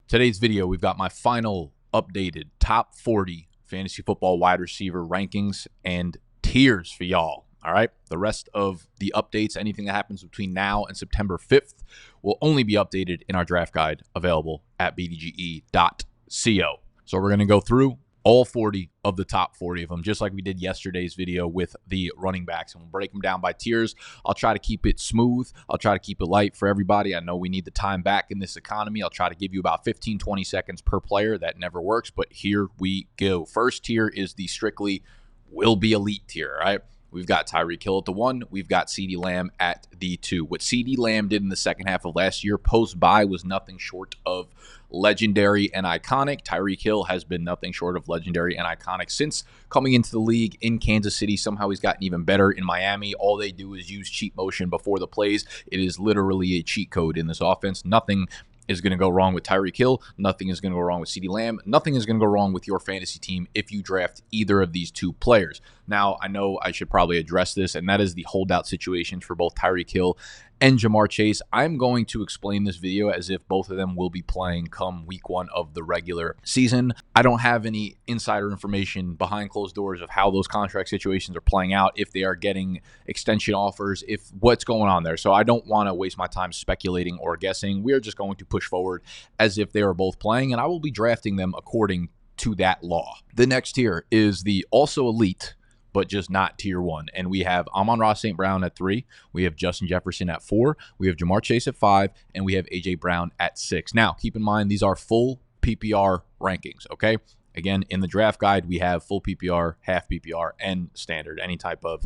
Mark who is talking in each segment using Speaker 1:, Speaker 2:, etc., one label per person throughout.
Speaker 1: Today's video, we've got my final updated top 40 fantasy football wide receiver rankings and tiers for y'all. All right. The rest of the updates, anything that happens between now and September 5th, will only be updated in our draft guide available at BDGE.co. So we're going to go through all 40 of the top 40 of them, just like we did yesterday's video with the running backs. And we'll break them down by tiers. I'll try to keep it smooth. I'll try to keep it light for everybody. I know we need the time back in this economy. I'll try to give you about 15, 20 seconds per player. That never works, but here we go. First tier is the strictly will be elite tier, all right? We've got Tyreek Hill at the 1. We've got CeeDee Lamb at the 2. What CeeDee Lamb did in the second half of last year post-bye was nothing short of legendary and iconic. Tyreek Hill has been nothing short of legendary and iconic since coming into the league in Kansas City. Somehow he's gotten even better in Miami. All they do is use cheat motion before the plays. It is literally a cheat code in this offense. Nothing is going to go wrong with Tyreek Hill. Nothing is going to go wrong with CeeDee Lamb. Nothing is going to go wrong with your fantasy team if you draft either of these two players. Now, I know I should probably address this, and that is the holdout situations for both Tyreek Hill and Jamar Chase. I'm going to explain this video as if both of them will be playing come week 1 of the regular season. I don't have any insider information behind closed doors of how those contract situations are playing out, if they are getting extension offers, if what's going on there. So I don't want to waste my time speculating or guessing. We are just going to push forward as if they are both playing, and I will be drafting them according to that law. The next tier is the also elite, but just not tier 1. And we have Amon-Ra St. Brown at 3. We have Justin Jefferson at 4. We have Jamar Chase at 5. And we have A.J. Brown at 6. Now, keep in mind, these are full PPR rankings, okay? Again, in the draft guide, we have full PPR, half PPR, and standard, any type of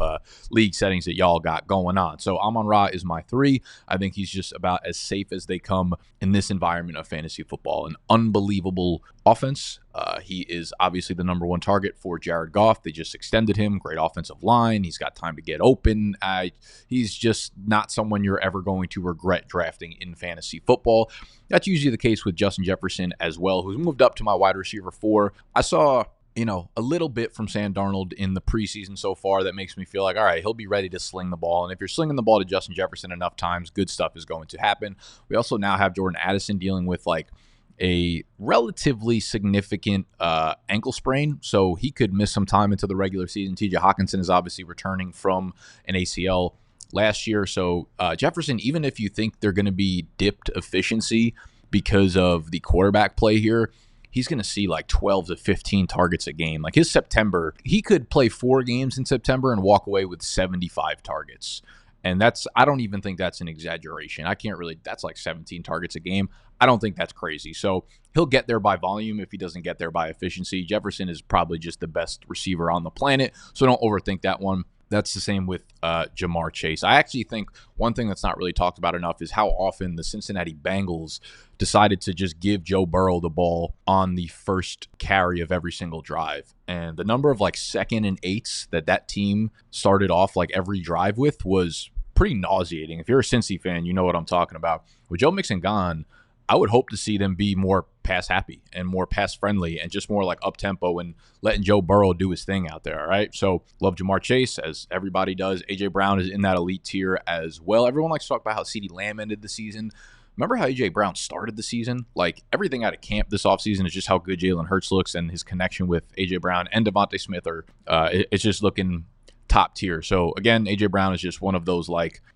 Speaker 1: league settings that y'all got going on. So Amon-Ra is my 3. I think he's just about as safe as they come in this environment of fantasy football. An unbelievable offense. He is obviously the number 1 target for Jared Goff. They just extended him. Great offensive line. He's got time to get open. He's just not someone you're ever going to regret drafting in fantasy football. That's usually the case with Justin Jefferson as well, who's moved up to my wide receiver 4. I saw, a little bit from Sam Darnold in the preseason so far that makes me feel like, all right, he'll be ready to sling the ball. And if you're slinging the ball to Justin Jefferson enough times, good stuff is going to happen. We also now have Jordan Addison dealing with a relatively significant ankle sprain, so he could miss some time into the regular season. TJ Hawkinson is obviously returning from an ACL last year, so Jefferson, even if you think they're going to be dipped efficiency because of the quarterback play here, he's going to see like 12 to 15 targets a game. Like his September, he could play 4 games in September and walk away with 75 targets. And I don't even think that's an exaggeration. That's like 17 targets a game. I don't think that's crazy. So he'll get there by volume if he doesn't get there by efficiency. Jefferson is probably just the best receiver on the planet, so don't overthink that one. That's the same with Jamar Chase. I actually think one thing that's not really talked about enough is how often the Cincinnati Bengals decided to just give Joe Burrow the ball on the first carry of every single drive. And the number of 2nd and 8s that team started off every drive with was pretty nauseating. If you're a Cincy fan, you know what I'm talking about. With Joe Mixon gone, I would hope to see them be more pass happy and more pass friendly and just more up tempo and letting Joe Burrow do his thing out there. All right. So love Jamar Chase, as everybody does. A.J. Brown is in that elite tier as well. Everyone likes to talk about how CeeDee Lamb ended the season. Remember how A.J. Brown started the season? Everything out of camp this offseason is just how good Jalen Hurts looks, and his connection with A.J. Brown and Devontae Smith it's just looking top tier. So again, A.J. Brown is just one of those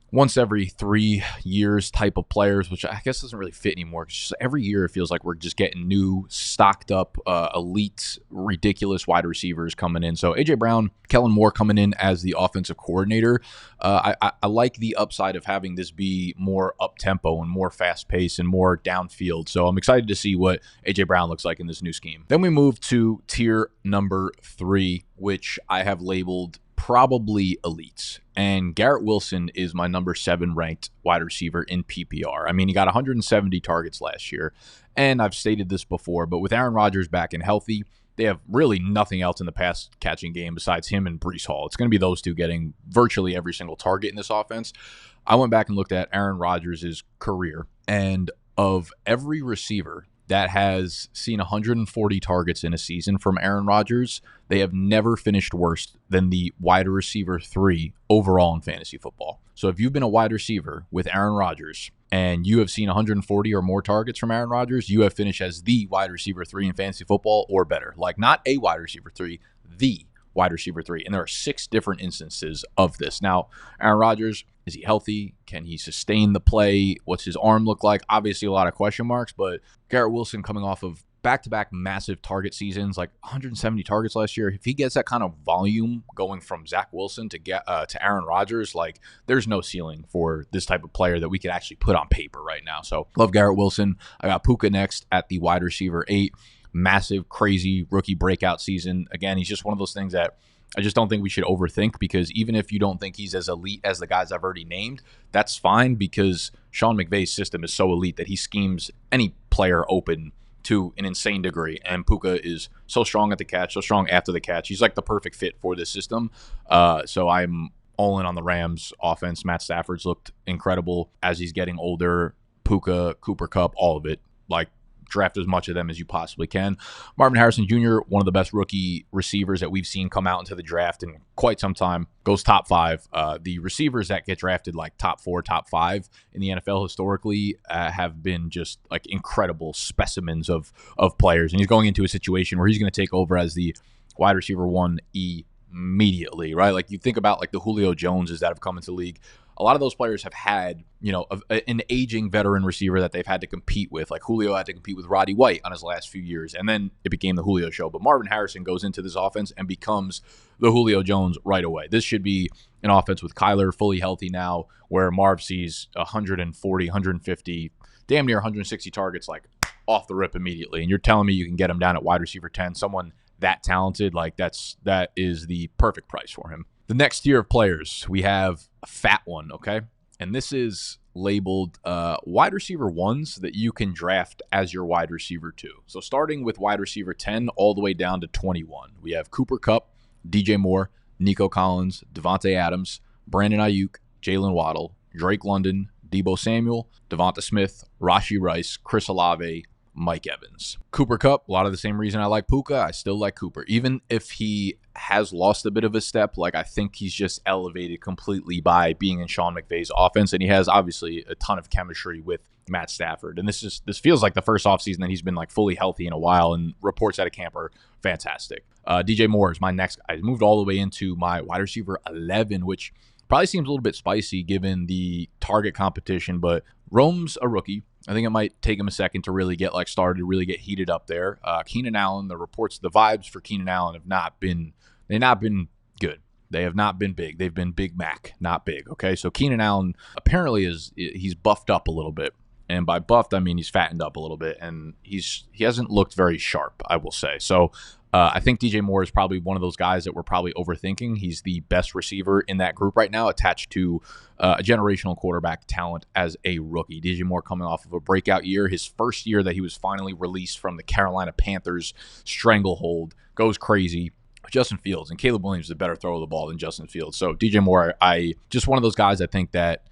Speaker 1: once every 3 years type of players, which I guess doesn't really fit anymore. It's just every year it feels like we're just getting new, stocked up, elite, ridiculous wide receivers coming in. So A.J. Brown, Kellen Moore coming in as the offensive coordinator. I like the upside of having this be more up-tempo and more fast-paced and more downfield. So I'm excited to see what A.J. Brown looks like in this new scheme. Then we move to tier number 3, which I have labeled probably elites. And Garrett Wilson is my number 7 ranked wide receiver in PPR. I mean, he got 170 targets last year. And I've stated this before, but with Aaron Rodgers back and healthy, they have really nothing else in the pass catching game besides him and Breece Hall. It's going to be those two getting virtually every single target in this offense. I went back and looked at Aaron Rodgers' career, and of every receiver that has seen 140 targets in a season from Aaron Rodgers, they have never finished worse than the wide receiver 3 overall in fantasy football. So if you've been a wide receiver with Aaron Rodgers and you have seen 140 or more targets from Aaron Rodgers, you have finished as the wide receiver 3 in fantasy football or better. Like, not a wide receiver 3, the wide receiver 3. And there are 6 different instances of this. Now, Aaron Rodgers, is he healthy? Can he sustain the play? What's his arm look like? Obviously, a lot of question marks, but Garrett Wilson coming off of back-to-back massive target seasons, like 170 targets last year. If he gets that kind of volume going from Zach Wilson to Aaron Rodgers, like, there's no ceiling for this type of player that we could actually put on paper right now. So love Garrett Wilson. I got Puka next at the wide receiver 8. Massive, crazy rookie breakout season. Again, he's just one of those things that I just don't think we should overthink, because even if you don't think he's as elite as the guys I've already named, that's fine, because Sean McVay's system is so elite that he schemes any player open to an insane degree. And Puka is so strong at the catch, so strong after the catch. He's like the perfect fit for this system. So I'm all in on the Rams offense. Matt Stafford's looked incredible as he's getting older. Puka, Cooper Kupp, all of it. Like, draft as much of them as you possibly can. Marvin Harrison Jr., one of the best rookie receivers that we've seen come out into the draft in quite some time, goes top 5. The receivers that get drafted like top 4, top 5 in the NFL historically have been just like incredible specimens of players. And he's going into a situation where he's going to take over as the wide receiver 1 immediately, right? Like, you think about like the Julio Joneses that have come into the league. A lot of those players have had, an aging veteran receiver that they've had to compete with. Like, Julio had to compete with Roddy White on his last few years, and then it became the Julio show. But Marvin Harrison goes into this offense and becomes the Julio Jones right away. This should be an offense with Kyler fully healthy now, where Marv sees 140, 150, damn near 160 targets, like, off the rip immediately. And you're telling me you can get him down at wide receiver 10, someone that talented, like, that is the perfect price for him. The next tier of players, we have a fat one, okay? And this is labeled wide receiver 1s that you can draft as your wide receiver 2. So starting with wide receiver 10 all the way down to 21, we have Cooper Kupp, DJ Moore, Nico Collins, Devontae Adams, Brandon Ayuk, Jalen Waddle, Drake London, Deebo Samuel, Devonta Smith, Rashee Rice, Chris Olave, Mike Evans. Cooper Kupp, a lot of the same reason I like Puka. I still like Cooper. Even if he has lost a bit of a step, like, I think he's just elevated completely by being in Sean McVay's offense, and he has obviously a ton of chemistry with Matt Stafford. And this feels like the first offseason that he's been like fully healthy in a while, and reports out of camp are fantastic. DJ Moore is my next. I moved all the way into my wide receiver 11, which probably seems a little bit spicy given the target competition, but Rome's a rookie. I think it might take him a second to really get like started, really get heated up there. Keenan Allen, the vibes for Keenan Allen have not been good. They have not been big. They've been Big Mac, not big. Okay, so Keenan Allen apparently he's buffed up a little bit, and by buffed I mean he's fattened up a little bit, and he hasn't looked very sharp, I will say. So I think DJ Moore is probably one of those guys that we're probably overthinking. He's the best receiver in that group right now, attached to a generational quarterback talent as a rookie. DJ Moore coming off of a breakout year. His first year that he was finally released from the Carolina Panthers stranglehold, goes crazy. Justin Fields and Caleb Williams is a better thrower of the ball than Justin Fields. So DJ Moore, I just one of those guys I think that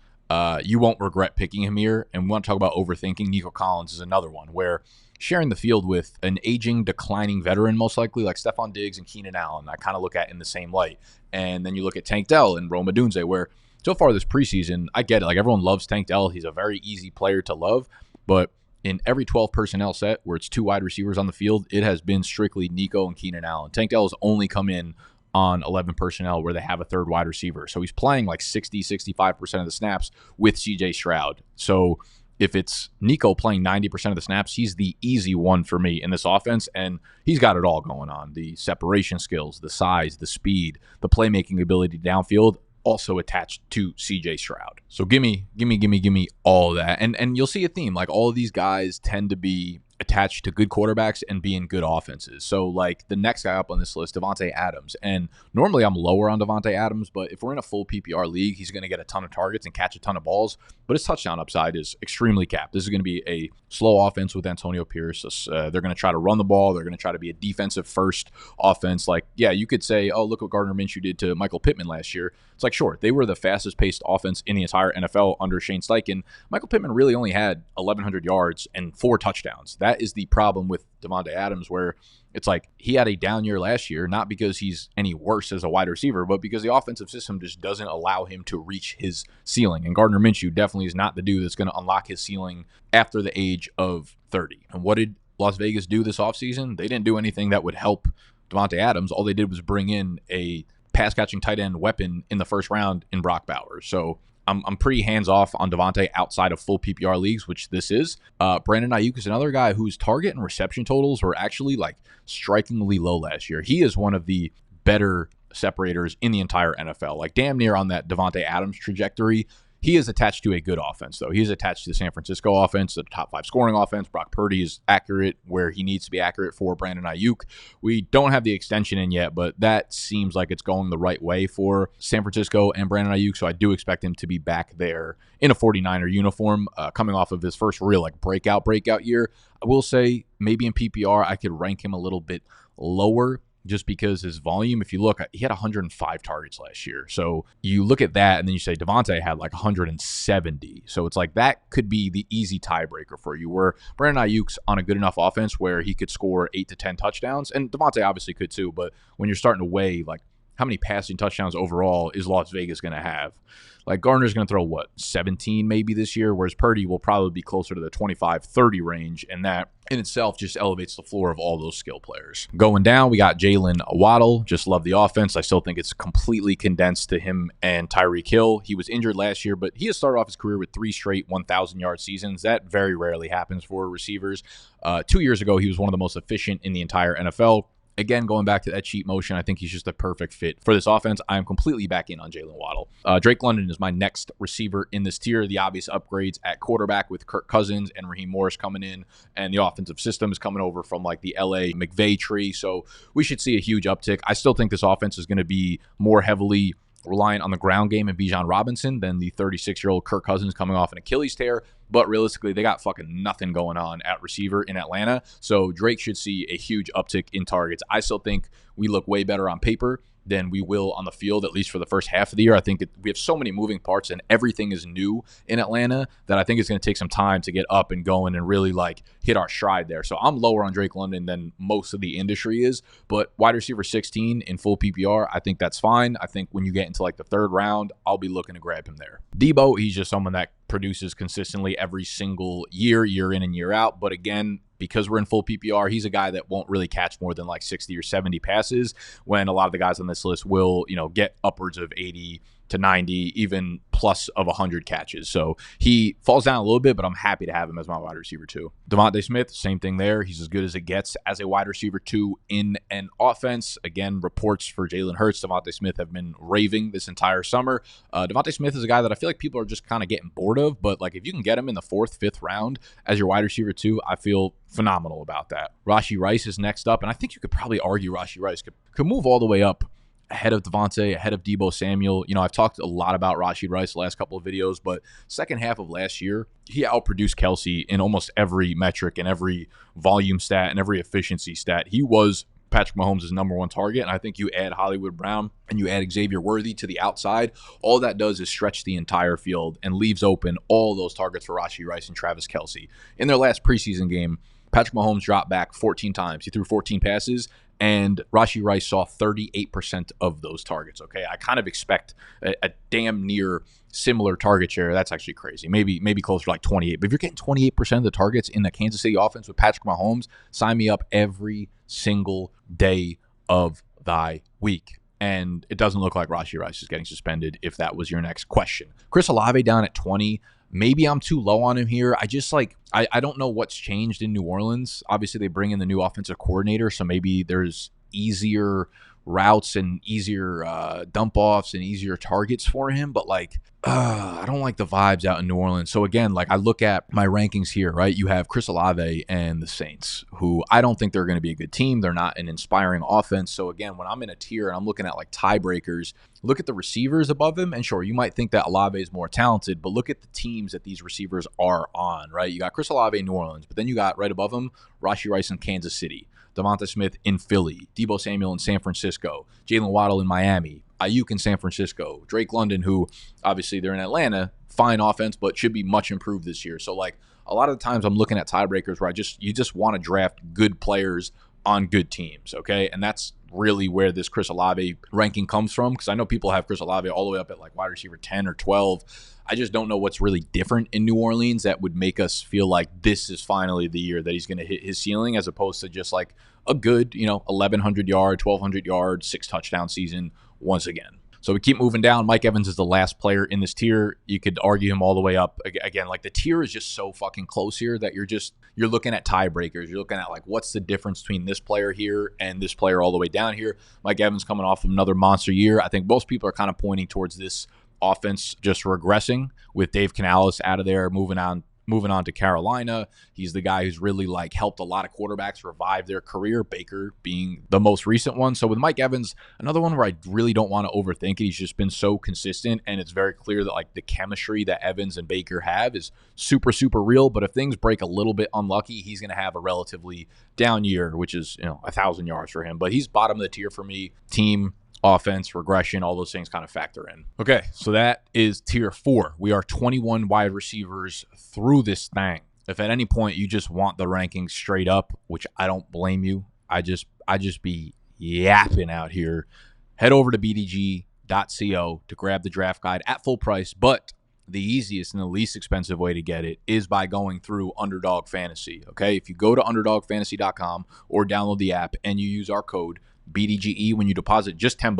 Speaker 1: you won't regret picking him here. And we want to talk about overthinking. Nico Collins is another one where sharing the field with an aging, declining veteran, most likely, like Stephon Diggs and Keenan Allen, I kind of look at in the same light. And then you look at Tank Dell and Rome Odunze, where so far this preseason, I get it. Like, everyone loves Tank Dell. He's a very easy player to love. But in every 12 personnel set where it's 2 wide receivers on the field, it has been strictly Nico and Keenan Allen. Tank Dell has only come in on 11 personnel where they have a third wide receiver. So he's playing like 65% of the snaps with CJ Stroud. So if it's Nico playing 90% of the snaps, he's the easy one for me in this offense, and he's got it all going on. The separation skills, the size, the speed, the playmaking ability downfield, also attached to CJ Stroud. So give me all of that. And you'll see a theme. Like, all of these guys tend to be attached to good quarterbacks and be in good offenses. So, like, the next guy up on this list, Devontae Adams. And normally I'm lower on Devontae Adams, but if we're in a full PPR league, he's going to get a ton of targets and catch a ton of balls. But his touchdown upside is extremely capped. This is going to be a slow offense with Antonio Pierce. They're going to try to run the ball. They're going to try to be a defensive-first offense. Like, yeah, you could say, oh, look what Gardner Minshew did to Michael Pittman last year. It's like, sure, they were the fastest-paced offense in the entire NFL under Shane Steichen. Michael Pittman really only had 1,100 yards and 4 touchdowns. That is the problem with Davante Adams, where it's like he had a down year last year, not because he's any worse as a wide receiver, but because the offensive system just doesn't allow him to reach his ceiling. And Gardner Minshew definitely is not the dude that's going to unlock his ceiling after the age of 30. And what did Las Vegas do this offseason? They didn't do anything that would help Davante Adams. All they did was bring in a pass-catching tight end weapon in the first round in Brock Bowers. So I'm pretty hands-off on Davante outside of full PPR leagues, which this is. Brandon Ayuk is another guy whose target and reception totals were actually like strikingly low last year. He is one of the better separators in the entire NFL, like damn near on that Davante Adams trajectory. He is attached to a good offense, though. He is attached to the San Francisco offense, the top 5 scoring offense. Brock Purdy is accurate where he needs to be accurate for Brandon Ayuk. We don't have the extension in yet, but that seems like it's going the right way for San Francisco and Brandon Ayuk, so I do expect him to be back there in a 49er uniform, coming off of his first real like breakout year. I will say maybe in PPR I could rank him a little bit lower, just because his volume, if you look, he had 105 targets last year. So you look at that and then you say Davante had like 170. So it's like that could be the easy tiebreaker for you, where Brandon Ayuk's on a good enough offense where he could score 8 to 10 touchdowns. And Davante obviously could too, but when you're starting to weigh like how many passing touchdowns overall is Las Vegas going to have? Like Gardner's going to throw, 17 maybe this year, whereas Purdy will probably be closer to the 25-30 range, and that in itself just elevates the floor of all those skill players. Going down, we got Jalen Waddle. Just love the offense. I still think it's completely condensed to him and Tyreek Hill. He was injured last year, but he has started off his career with 3 straight 1,000-yard seasons. That very rarely happens for receivers. 2 years ago, he was one of the most efficient in the entire NFL. Again, going back to that cheat motion, I think he's just a perfect fit for this offense. I am completely back in on Jalen Waddle. Drake London is my next receiver in this tier. The obvious upgrades at quarterback with Kirk Cousins and Raheem Morris coming in, and the offensive system is coming over from like the LA McVay tree. So we should see a huge uptick. I still think this offense is going to be more heavily reliant on the ground game and Bijan Robinson than the 36-year-old Kirk Cousins coming off an Achilles tear. But realistically, they got fucking nothing going on at receiver in Atlanta. So Drake should see a huge uptick in targets. I still think we look way better on paper than we will on the field, at least for the first half of the year. I think we have so many moving parts and everything is new in Atlanta that I think it's going to take some time to get up and going and really like hit our stride there. So I'm lower on Drake London than most of the industry is, but wide receiver 16 in full PPR, I think that's fine. I think when you get into like the third round, I'll be looking to grab him there. Debo, he's just someone that produces consistently every single year in and year out. But again, because we're in full PPR, he's a guy that won't really catch more than like 60 or 70 passes, when a lot of the guys on this list will, get upwards of 80 to 90, even plus of 100 catches. So he falls down a little bit, but I'm happy to have him as my wide receiver too. Devontae Smith, same thing there. He's as good as it gets as a wide receiver too in an offense. Again, reports for Jalen Hurts, Devontae Smith have been raving this entire summer. Devontae Smith is a guy that I feel like people are just kind of getting bored of, but like if you can get him in the 4th, 5th round as your wide receiver too, I feel phenomenal about that. Rashee Rice is next up, and I think you could probably argue Rashee Rice could move all the way up ahead of Devontae, ahead of Debo Samuel. I've talked a lot about Rashee Rice the last couple of videos, but second half of last year, he outproduced Kelsey in almost every metric and every volume stat and every efficiency stat. He was Patrick Mahomes' number 1 target, and I think you add Hollywood Brown and you add Xavier Worthy to the outside, all that does is stretch the entire field and leaves open all those targets for Rashee Rice and Travis Kelsey. In their last preseason game, Patrick Mahomes dropped back 14 times. He threw 14 passes, and Rashee Rice saw 38% of those targets, okay? I kind of expect a damn near similar target share. That's actually crazy. Maybe closer to like 28. But if you're getting 28% of the targets in the Kansas City offense with Patrick Mahomes, sign me up every single day of thy week. And it doesn't look like Rashee Rice is getting suspended, if that was your next question. Chris Olave down at 20. Maybe I'm too low on him here. I don't know what's changed in New Orleans. Obviously, they bring in the new offensive coordinator, so maybe there's easier routes and easier dump offs and easier targets for him. But I don't like the vibes out in New Orleans. So again, I look at my rankings here, right? You have Chris Olave and the Saints, who I don't think they're going to be a good team. They're not an inspiring offense. So again, when I'm in a tier and I'm looking at tiebreakers, look at the receivers above him. And sure, you might think that Olave is more talented, but look at the teams that these receivers are on, right? You got Chris Olave in New Orleans, but then you got right above him, Rashee Rice in Kansas City, Devonta Smith in Philly, Debo Samuel in San Francisco, Jalen Waddle in Miami, Ayuk in San Francisco, Drake London, who obviously they're in Atlanta, fine offense, but should be much improved this year. So a lot of the times I'm looking at tiebreakers where you just want to draft good players on good teams, okay? And that's really where this Chris Olave ranking comes from, because I know people have Chris Olave all the way up at like wide receiver 10 or 12. I just don't know what's really different in New Orleans that would make us feel like this is finally the year that he's going to hit his ceiling, as opposed to just like a good, 1,100 yard, 1,200 yard, 6 touchdown season once again. So we keep moving down. Mike Evans is the last player in this tier. You could argue him all the way up. Again, like the tier is just so fucking close here that you're looking at tiebreakers. You're looking at like what's the difference between this player here and this player all the way down here. Mike Evans coming off of another monster year. I think most people are kind of pointing towards this offense just regressing with Dave Canales out of there, moving on to Carolina. He's the guy who's really like helped a lot of quarterbacks revive their career, Baker being the most recent one. So with Mike Evans, another one where I really don't want to overthink it. He's just been so consistent, and it's very clear that like the chemistry that Evans and Baker have is super, super real. But if things break a little bit unlucky, he's going to have a relatively down year, which is 1,000 yards for him. But he's bottom of the tier for me. Team, offense, regression, all those things kind of factor in. Okay, so that is tier 4. We are 21 wide receivers through this thing. If at any point you just want the rankings straight up, which I don't blame you, I just be yapping out here, head over to BDGE.co to grab the draft guide at full price. But the easiest and the least expensive way to get it is by going through Underdog Fantasy. Okay, if you go to underdogfantasy.com or download the app and you use our code BDGE when you deposit just $10.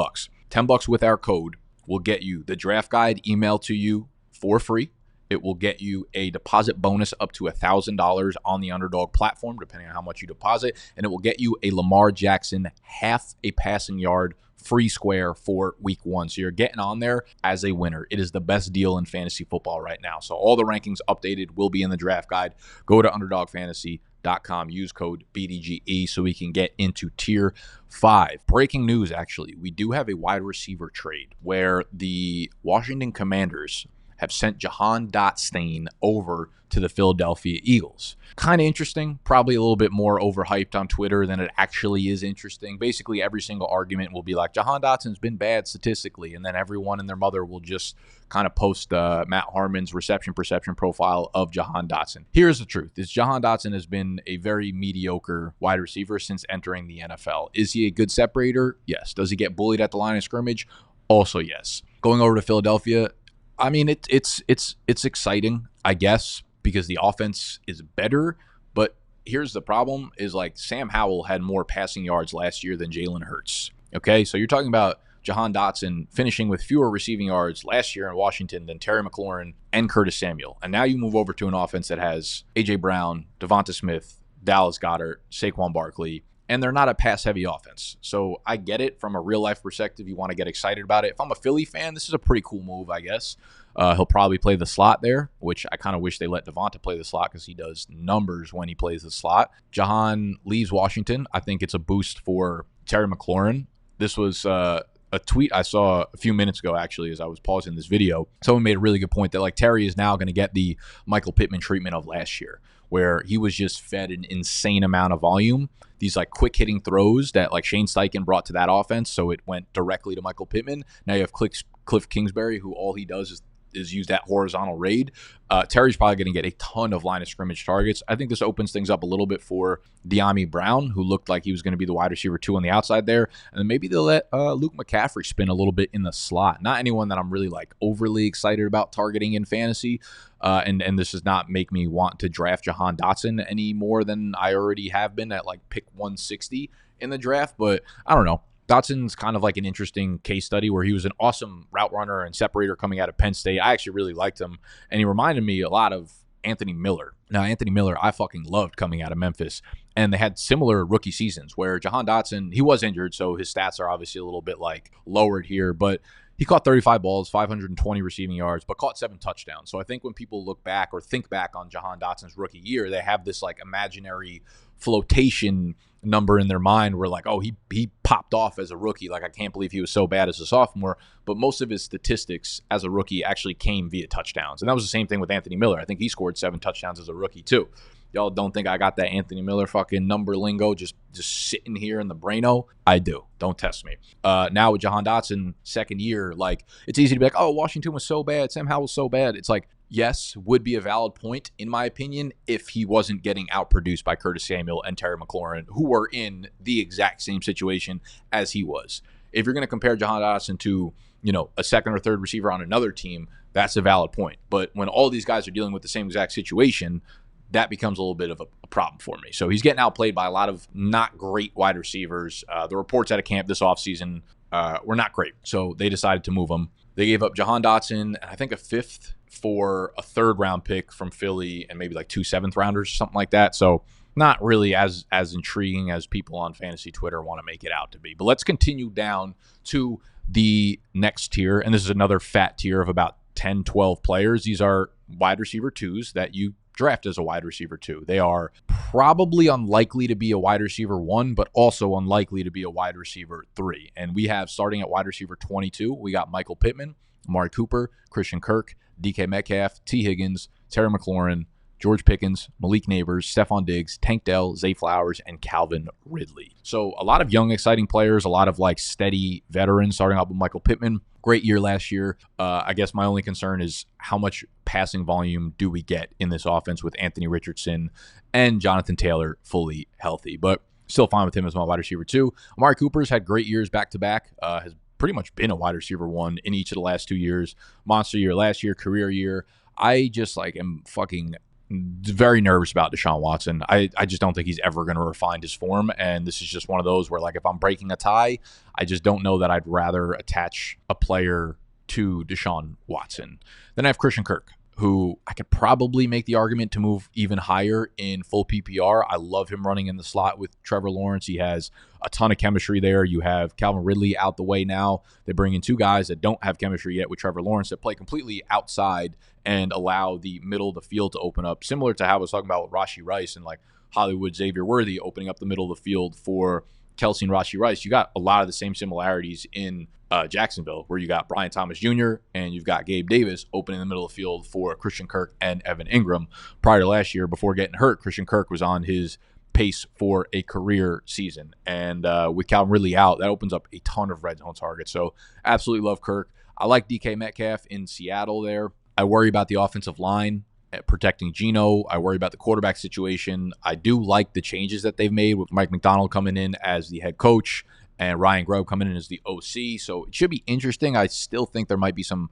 Speaker 1: $10 with our code will get you the draft guide emailed to you for free. It will get you a deposit bonus up to $1,000 on the Underdog platform, depending on how much you deposit. And it will get you a Lamar Jackson half a passing yard free square for week 1. So you're getting on there as a winner. It is the best deal in fantasy football right now. So all the rankings updated will be in the draft guide. Go to underdogfantasy.com, use code BDGE so we can get into tier 5. Breaking news, actually. We do have a wide receiver trade where the Washington Commanders have sent Jahan Dotstein over to the Philadelphia Eagles. Kind of interesting, probably a little bit more overhyped on Twitter than it actually is interesting. Basically, every single argument will be like, Jahan Dotson's been bad statistically, and then everyone and their mother will just kind of post Matt Harmon's reception perception profile of Jahan Dotson. Here's the truth, is Jahan Dotson has been a very mediocre wide receiver since entering the NFL. Is he a good separator? Yes. Does he get bullied at the line of scrimmage? Also yes. Going over to Philadelphia, I mean, it's exciting, I guess, because the offense is better. But here's the problem: is like Sam Howell had more passing yards last year than Jalen Hurts. Okay, so you're talking about Jahan Dotson finishing with fewer receiving yards last year in Washington than Terry McLaurin and Curtis Samuel. And now you move over to an offense that has A.J. Brown, Devonta Smith, Dallas Goedert, Saquon Barkley, and they're not a pass-heavy offense. So I get it from a real-life perspective. You want to get excited about it. If I'm a Philly fan, this is a pretty cool move, I guess. He'll probably play the slot there, which I kind of wish they let Devonta play the slot because he does numbers when he plays the slot. Jahan leaves Washington. I think it's a boost for Terry McLaurin. This was a tweet I saw a few minutes ago, actually, as I was pausing this video. Someone made a really good point that like Terry is now going to get the Michael Pittman treatment of last year, where he was just fed an insane amount of volume. These like quick hitting throws that like Shane Steichen brought to that offense, so it went directly to Michael Pittman. Now you have Cliff Kingsbury, who all he does is use that horizontal raid. Terry's probably going to get a ton of line of scrimmage targets. I think this opens things up a little bit for De'Ami Brown, who looked like he was going to be the wide receiver 2 on the outside there. And then maybe they'll let Luke McCaffrey spin a little bit in the slot. Not anyone that I'm really like overly excited about targeting in fantasy. And this does not make me want to draft Jahan Dotson any more than I already have been at like pick 160 in the draft. But I don't know. Dotson's kind of like an interesting case study where he was an awesome route runner and separator coming out of Penn State. I actually really liked him, and he reminded me a lot of Anthony Miller. Now, Anthony Miller, I fucking loved coming out of Memphis, and they had similar rookie seasons where Jahan Dotson, he was injured, so his stats are obviously a little bit like lowered here, but he caught 35 balls, 520 receiving yards, but caught 7 touchdowns. So I think when people look back or think back on Jahan Dotson's rookie year, they have this like imaginary flotation number in their mind where like, oh, he popped off as a rookie. Like, I can't believe he was so bad as a sophomore. But most of his statistics as a rookie actually came via touchdowns. And that was the same thing with Anthony Miller. I think he scored 7 touchdowns as a rookie too. Y'all don't think I got that Anthony Miller fucking number lingo just sitting here in the braino? I do. Don't test me. Now with Jahan Dotson, second year, like, it's easy to be like, oh, Washington was so bad. Sam Howell was so bad. It's like, yes, would be a valid point, in my opinion, if he wasn't getting outproduced by Curtis Samuel and Terry McLaurin, who were in the exact same situation as he was. If you're going to compare Jahan Dotson to, a second or third receiver on another team, that's a valid point. But when all these guys are dealing with the same exact situation, that becomes a little bit of a problem for me. So he's getting outplayed by a lot of not great wide receivers. The reports out of camp this offseason were not great. So they decided to move him. They gave up Jahan Dotson, I think a fifth for a third round pick from Philly and maybe like 2 seventh rounders, something like that. So not really as intriguing as people on fantasy Twitter want to make it out to be. But let's continue down to the next tier. And this is another fat tier of about 10, 12 players. These are wide receiver twos that you draft as a wide receiver two. They are probably unlikely to be a wide receiver one, but also unlikely to be a wide receiver three. And we have, starting at wide receiver 22, we got Michael Pittman, Amari Cooper, Christian Kirk, DK Metcalf, T. Higgins, Terry McLaurin, George Pickens, Malik Neighbors, Stephon Diggs, Tank Dell, Zay Flowers, and Calvin Ridley. So a lot of young, exciting players, a lot of like steady veterans, starting off with Michael Pittman. Great year last year. I guess my only concern is how much passing volume do we get in this offense with Anthony Richardson and Jonathan Taylor fully healthy, but still fine with him as my wide receiver two. Amari Cooper's had great years back-to-back, has pretty much been a wide receiver one in each of the last 2 years. Monster year last year, career year. I just am fucking very nervous about Deshaun Watson. I just don't think he's ever going to refine his form, and this is just one of those where if I'm breaking a tie, I just don't know that I'd rather attach a player to Deshaun Watson. Then I have Christian Kirk, who I could probably make the argument to move even higher in full PPR. I love him running in the slot with Trevor Lawrence. He has a ton of chemistry there. You have Calvin Ridley out the way now. They bring in two guys that don't have chemistry yet with Trevor Lawrence that play completely outside and allow the middle of the field to open up, similar to how I was talking about with Rashee Rice and Hollywood Xavier Worthy opening up the middle of the field for Kelsey and Rashee Rice. You got a lot of the same similarities in Jacksonville, where you got Brian Thomas Jr. and you've got Gabe Davis opening the middle of the field for Christian Kirk and Evan Ingram. Prior to last year, before getting hurt, Christian Kirk was on his pace for a career season. And with Calvin Ridley out, that opens up a ton of red zone targets. So absolutely love Kirk. I like DK Metcalf in Seattle there. I worry about the offensive line protecting Geno. I worry about the quarterback situation. I do like the changes that they've made with Mike McDonald coming in as the head coach and Ryan Grubb coming in as the OC. So it should be interesting. I still think there might be some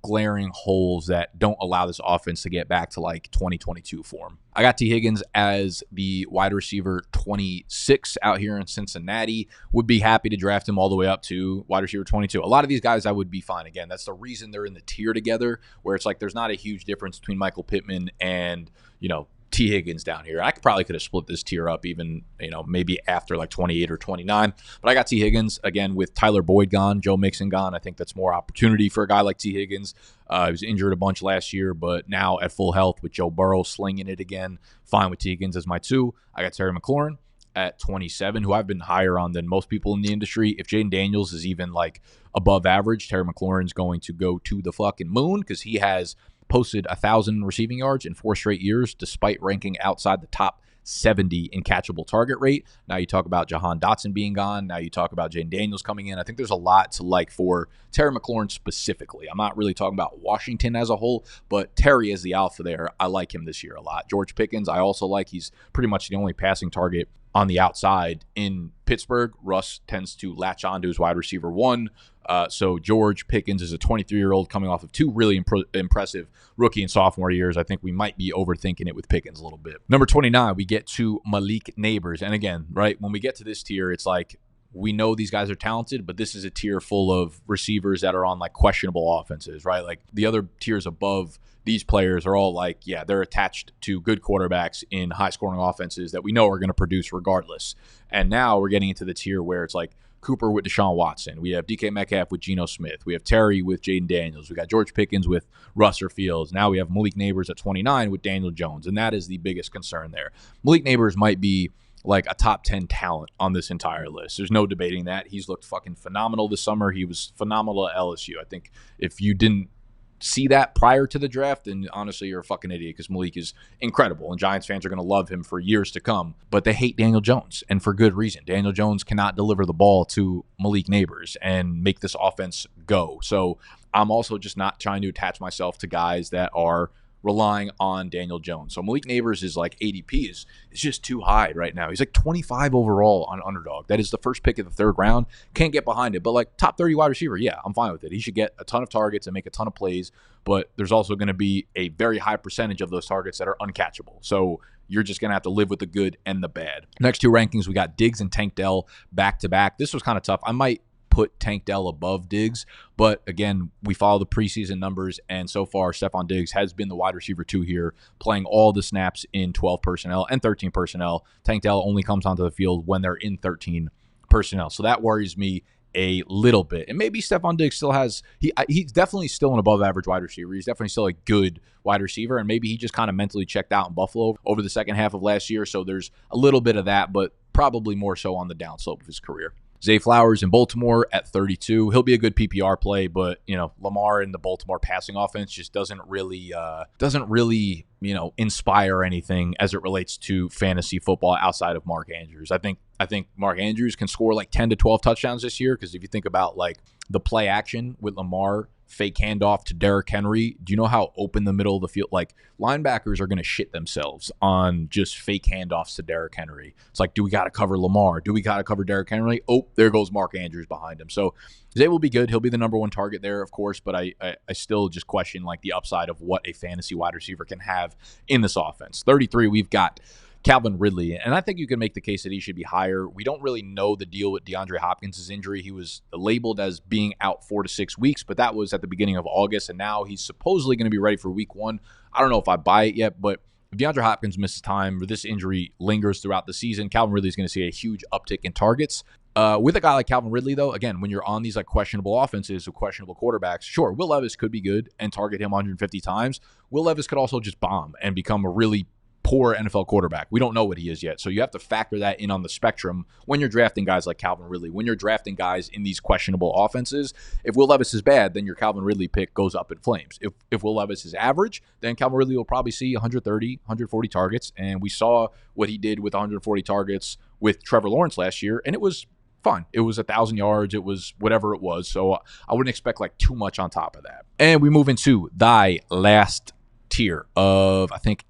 Speaker 1: glaring holes that don't allow this offense to get back to 2022 form. I got T. Higgins as the wide receiver 26 out here in Cincinnati. Would be happy to draft him all the way up to wide receiver 22. A lot of these guys I would be fine. Again, that's the reason they're in the tier together, where it's there's not a huge difference between Michael Pittman and, T. Higgins down here. I could have split this tier up even, maybe after 28 or 29. But I got T. Higgins, again, with Tyler Boyd gone, Joe Mixon gone. I think that's more opportunity for a guy like T. Higgins. He was injured a bunch last year, but now at full health with Joe Burrow slinging it again. Fine with T. Higgins as my two. I got Terry McLaurin at 27, who I've been higher on than most people in the industry. If Jaden Daniels is even above average, Terry McLaurin's going to go to the fucking moon, because he has posted 1,000 receiving yards in 4 straight years, despite ranking outside the top 70 in catchable target rate. Now you talk about Jahan Dotson being gone. Now you talk about Jaden Daniels coming in. I think there's a lot to like for Terry McLaurin specifically. I'm not really talking about Washington as a whole, but Terry is the alpha there. I like him this year a lot. George Pickens, I also like. He's pretty much the only passing target on the outside in Pittsburgh. Russ tends to latch on to his wide receiver one. So George Pickens is a 23-year-old coming off of 2 really impressive rookie and sophomore years. I think we might be overthinking it with Pickens a little bit. Number 29, we get to Malik Neighbors. And again, right, when we get to this tier, it's we know these guys are talented, but this is a tier full of receivers that are on questionable offenses, right? The other tiers above these players are all they're attached to good quarterbacks in high-scoring offenses that we know are going to produce regardless. And now we're getting into the tier where it's Cooper with Deshaun Watson. We have DK Metcalf with Geno Smith. We have Terry with Jaden Daniels. We got George Pickens with Russell Fields. Now we have Malik Neighbors at 29 with Daniel Jones, and that is the biggest concern there. Malik Neighbors might be a top 10 talent on this entire list. There's no debating that. He's looked fucking phenomenal this summer. He was phenomenal at LSU. I think if you didn't see that prior to the draft, and honestly, you're a fucking idiot, because Malik is incredible, and Giants fans are going to love him for years to come. But they hate Daniel Jones, and for good reason. Daniel Jones cannot deliver the ball to Malik Neighbors and make this offense go. So I'm also just not trying to attach myself to guys that are relying on Daniel Jones. So Malik Neighbors is like ADP is just too high right now. He's like 25 overall on Underdog. That is the first pick of the third round. Can't get behind it. But like top 30 wide receiver, yeah, I'm fine with it. He should get a ton of targets and make a ton of plays, but there's also going to be a very high percentage of those targets that are uncatchable. So you're just going to have to live with the good and the bad. Next two rankings, we got Diggs and Tank Dell back to back. This was kind of tough. I might put Tank Dell above Diggs, but again, we follow the preseason numbers, and so far, Stephon Diggs has been the wide receiver 2 here, playing all the snaps in 12 personnel and 13 personnel. Tank Dell only comes onto the field when they're in 13 personnel, so that worries me a little bit. And maybe Stephon Diggs still has, he's definitely still an above average wide receiver. He's definitely still a good wide receiver, and maybe he just kind of mentally checked out in Buffalo over the second half of last year, so there's a little bit of that, but probably more so on the downslope of his career. Zay Flowers in Baltimore at 32. He'll be a good PPR play, but Lamar in the Baltimore passing offense just doesn't really inspire anything as it relates to fantasy football outside of Mark Andrews. I think Mark Andrews can score like 10 to 12 touchdowns this year, because if you think about like the play action with Lamar, fake handoff to Derrick Henry, do you know how open the middle of the field? Like, linebackers are going to shit themselves on just fake handoffs to Derrick Henry. It's like, do we got to cover Lamar? Do we got to cover Derrick Henry? Oh, there goes Mark Andrews behind him. So Zay will be good. He'll be the number one target there, of course, but I still just question like the upside of what a fantasy wide receiver can have in this offense. 33, we've got Calvin Ridley, and I think you can make the case that he should be higher. We don't really know the deal with DeAndre Hopkins' injury. He was labeled as being out 4 to 6 weeks, but that was at the beginning of August, and now he's supposedly going to be ready for week 1. I don't know if I buy it yet, but if DeAndre Hopkins misses time or this injury lingers throughout the season, Calvin Ridley is going to see a huge uptick in targets. With a guy like Calvin Ridley, though, again, when you're on these like questionable offenses with questionable quarterbacks, sure, Will Levis could be good and target him 150 times. Will Levis could also just bomb and become a really poor NFL quarterback. We don't know what he is yet. So you have to factor that in on the spectrum when you're drafting guys like Calvin Ridley. When you're drafting guys in these questionable offenses, if Will Levis is bad, then your Calvin Ridley pick goes up in flames. If Will Levis is average, then Calvin Ridley will probably see 130, 140 targets. And we saw what he did with 140 targets with Trevor Lawrence last year, and it was fun. It was 1,000 yards. It was whatever it was. So I wouldn't expect like too much on top of that. And we move into thy last tier of, I think,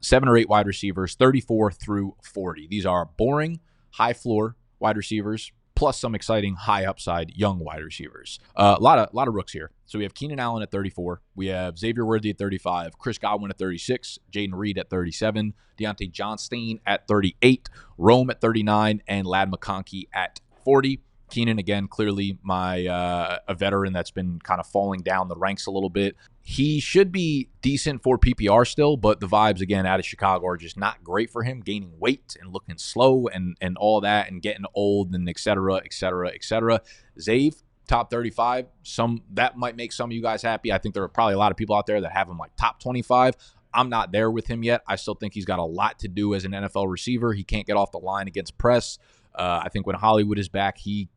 Speaker 1: 7 or 8 wide receivers, 34 through 40. These are boring, high floor wide receivers, plus some exciting high upside young wide receivers. A lot of rooks here. So we have Keenan Allen at 34. We have Xavier Worthy at 35. Chris Godwin at 36. Jaden Reed at 37. Deontay Johnson at 38. Rome at 39. And Ladd McConkey at 40. Keenan, again, clearly a veteran that's been kind of falling down the ranks a little bit. He should be decent for PPR still, but the vibes, again, out of Chicago are just not great for him, gaining weight and looking slow and all that and getting old and et cetera, et cetera, et cetera. Zave, top 35. That might make some of you guys happy. I think there are probably a lot of people out there that have him like top 25. I'm not there with him yet. I still think he's got a lot to do as an NFL receiver. He can't get off the line against press. I think when Hollywood is back, he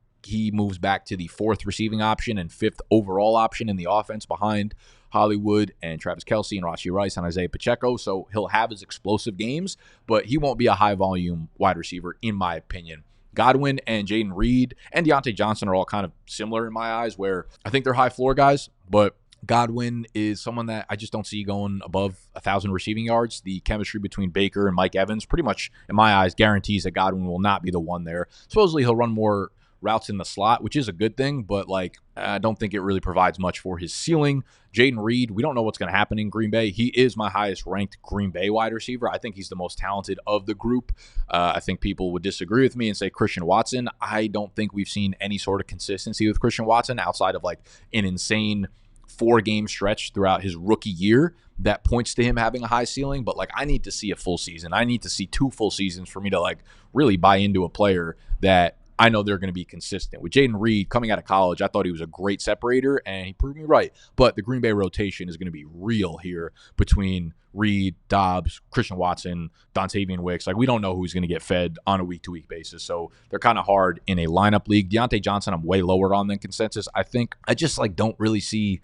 Speaker 1: moves back to the 4th receiving option and 5th overall option in the offense behind Hollywood and Travis Kelce and Rashee Rice and Isaiah Pacheco. So he'll have his explosive games, but he won't be a high-volume wide receiver, in my opinion. Godwin and Jaden Reed and Deontay Johnson are all kind of similar in my eyes, where I think they're high-floor guys, but Godwin is someone that I just don't see going above 1,000 receiving yards. The chemistry between Baker and Mike Evans pretty much, in my eyes, guarantees that Godwin will not be the one there. Supposedly he'll run more routes in the slot, which is a good thing, but I don't think it really provides much for his ceiling. Jaden Reed, we don't know what's going to happen in Green Bay. He is my highest ranked Green Bay wide receiver. I think he's the most talented of the group. I think people would disagree with me and say Christian Watson. I don't think we've seen any sort of consistency with Christian Watson outside of an insane 4-game stretch throughout his rookie year that points to him having a high ceiling. But I need to see a full season. I need to see 2 full seasons for me to really buy into a player that I know they're going to be consistent. With Jaden Reed coming out of college, I thought he was a great separator, and he proved me right. But the Green Bay rotation is going to be real here between Reed, Dobbs, Christian Watson, Dontavian Wicks. We don't know who's going to get fed on a week-to-week basis, so they're kind of hard in a lineup league. Deontay Johnson, I'm way lower on than consensus. I think I just don't really see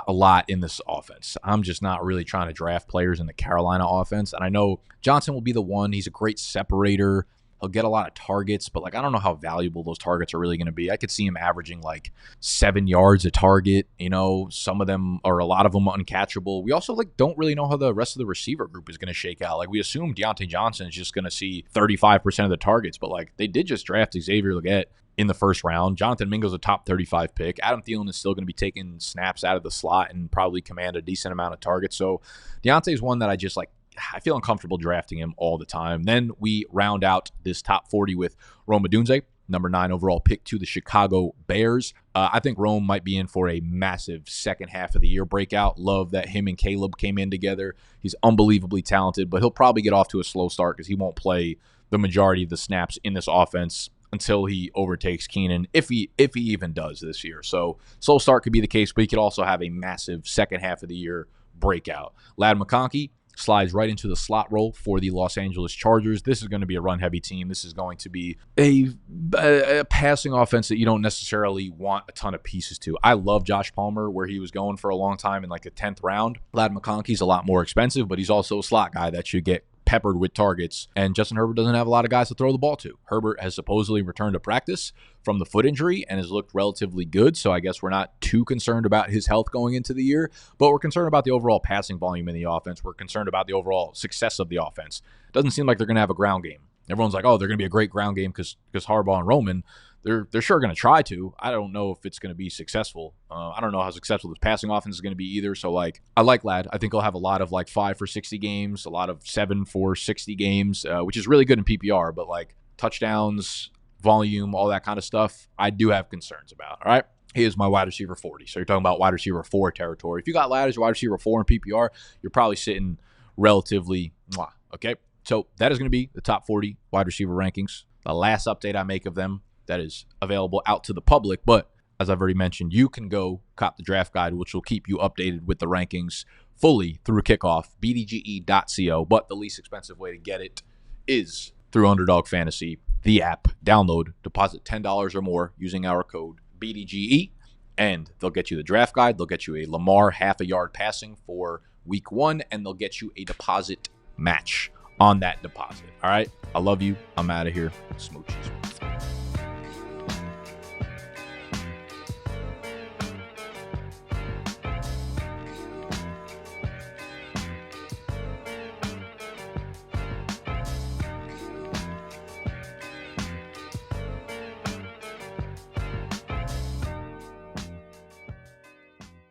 Speaker 1: a lot in this offense. I'm just not really trying to draft players in the Carolina offense, and I know Johnson will be the one. He's a great separator. He'll get a lot of targets, but like I don't know how valuable those targets are really going to be. I could see him averaging like 7 yards a target. You know, some of them or a lot of them uncatchable. We also like don't really know how the rest of the receiver group is going to shake out. Like we assume Deontay Johnson is just going to see 35% of the targets, but like they did just draft Xavier Legette in the first round. Jonathan Mingo's a top 35 pick. Adam Thielen is still going to be taking snaps out of the slot and probably command a decent amount of targets. So Deontay's one that I feel uncomfortable drafting him all the time. Then we round out this top 40 with Rome Odunze, number 9 overall pick to the Chicago Bears. I think Rome might be in for a massive second half of the year breakout. Love that him and Caleb came in together. He's unbelievably talented, but he'll probably get off to a slow start because he won't play the majority of the snaps in this offense until he overtakes Keenan, if he even does this year. So slow start could be the case, but he could also have a massive second half of the year breakout. Ladd McConkey slides right into the slot role for the Los Angeles Chargers. This is going to be a run-heavy team. This is going to be a passing offense that you don't necessarily want a ton of pieces to. I love Josh Palmer, where he was going for a long time in like the 10th round. Ladd McConkey's a lot more expensive, but he's also a slot guy that should get peppered with targets, and Justin Herbert doesn't have a lot of guys to throw the ball to. Herbert has supposedly returned to practice from the foot injury and has looked relatively good, so I guess we're not too concerned about his health going into the year, but we're concerned about the overall passing volume in the offense. We're concerned about the overall success of the offense. It doesn't seem like they're going to have a ground game. Everyone's like, oh, they're going to be a great ground game because Harbaugh and Roman. They're sure going to try to. I don't know if it's going to be successful. I don't know how successful this passing offense is going to be either. So, like, I like Ladd. I think he'll have a lot of, like, 5 for 60 games, a lot of 7 for 60 games, which is really good in PPR. But, like, touchdowns, volume, all that kind of stuff, I do have concerns about. All right? He is my wide receiver 40. So, you're talking about wide receiver 4 territory. If you got Ladd as your wide receiver 4 in PPR, you're probably sitting relatively, okay? So, that is going to be the top 40 wide receiver rankings. The last update I make of them that is available out to the public. But as I've already mentioned, you can go cop the draft guide, which will keep you updated with the rankings fully through kickoff, bdge.co. But the least expensive way to get it is through Underdog Fantasy, the app. Download, deposit $10 or more using our code BDGE, and they'll get you the draft guide. They'll get you a Lamar half a yard passing for week 1, and they'll get you a deposit match on that deposit. All right? I love you. I'm out of here. Smoochies.